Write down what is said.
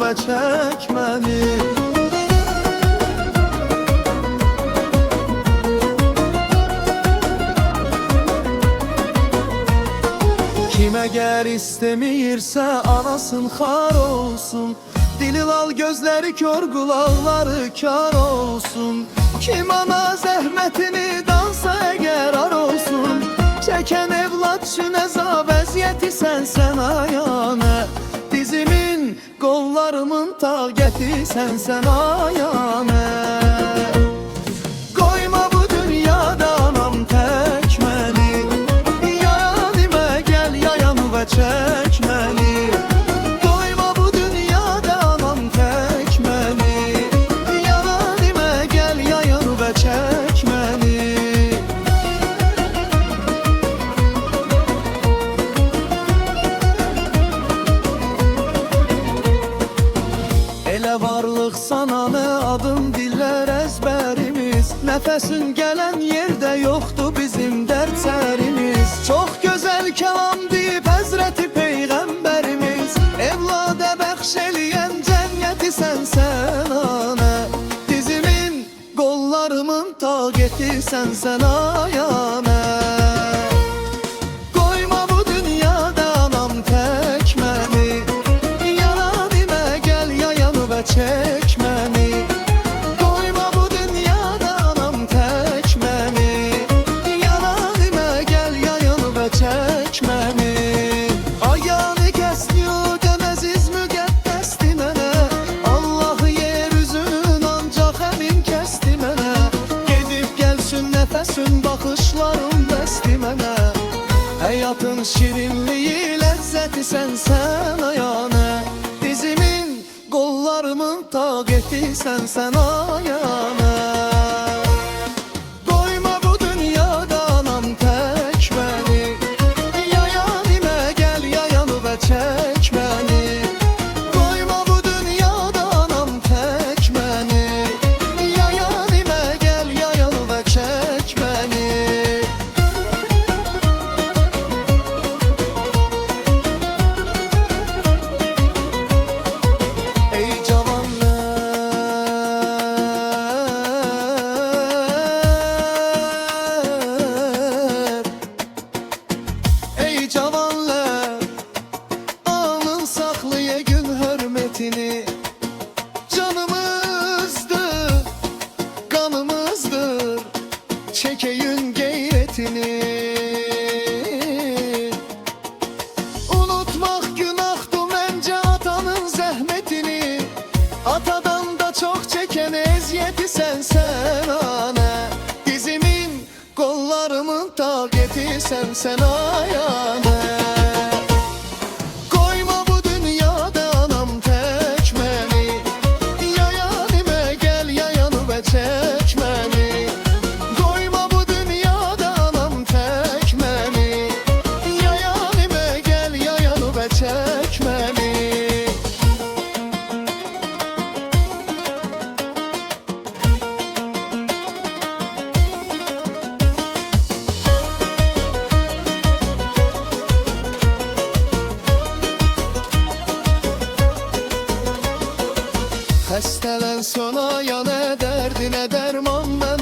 və çək məni. Kim əgər istəmirsə anasın xar olsun, dili lal gözləri kör qulaqları kar olsun. Kim ana zəhmətini dansa əgər ar olsun, çəkən evlad üçün əzab əziyyəti sən ayana. Dizimin qollarımın taqəti sən ayana. Qoyma bu dünyada anam tək məni, yayanimə gəl yayan və çək məni. Qoyma bu dünyada anam tək məni, yayanimə gəl yayan və çək məni. Elə varlıq sananı adım dillər əzbərimiz, nəfəsin gələn yerdə yoxdur bizim dərdlərimiz. Çox gözəl kəlam deyib Həzrəti Peyğəmbərimiz, evlada bəxş eləyən cənnəti sən ana. Dizimin qollarımın taqəti sən ayana. Qoyma bu dünyada anam tək məni, yalanimə gəl yayan və çək məni. Qoyma bu dünyada anam tək məni, yalanimə gəl yayan və çək məni. Ayağını kəsniyor deməziz müqəddəsdi mənə, Allah yer üzünün ancaq həmin kəsdi mənə. Gedib gəlsin nəfəsin baxışların bəsdi mənə. Həyatın şirinliyi ləzzəti sən ayana. Dizimin qollarımın taqəti sən ayana. Qoyma bu dünyada anam tək məni, yayanimə gəl yayan və çək məni. Qoyma bu dünyada anam tək məni, yayanimə gəl yayan və çək məni. Ey cavanlar, anın saxlaya gün hörmətini. Canımızdır, qanımızdır, çəkəyin qeyrətini. Unutmaq günahdır məncə atanın zəhmətini, atadan da çox çəkən əziyyəti sən ana. Dizimin qollarımın taqəti sən ayana. Qoyma bu dünyada anam tək məni, yayanimə gəl yayan və çək məni. Qoyma bu dünyada anam tək məni, yayanimə gəl yayan və çək məni. Xəstələn sona yana dərdinə dərman mən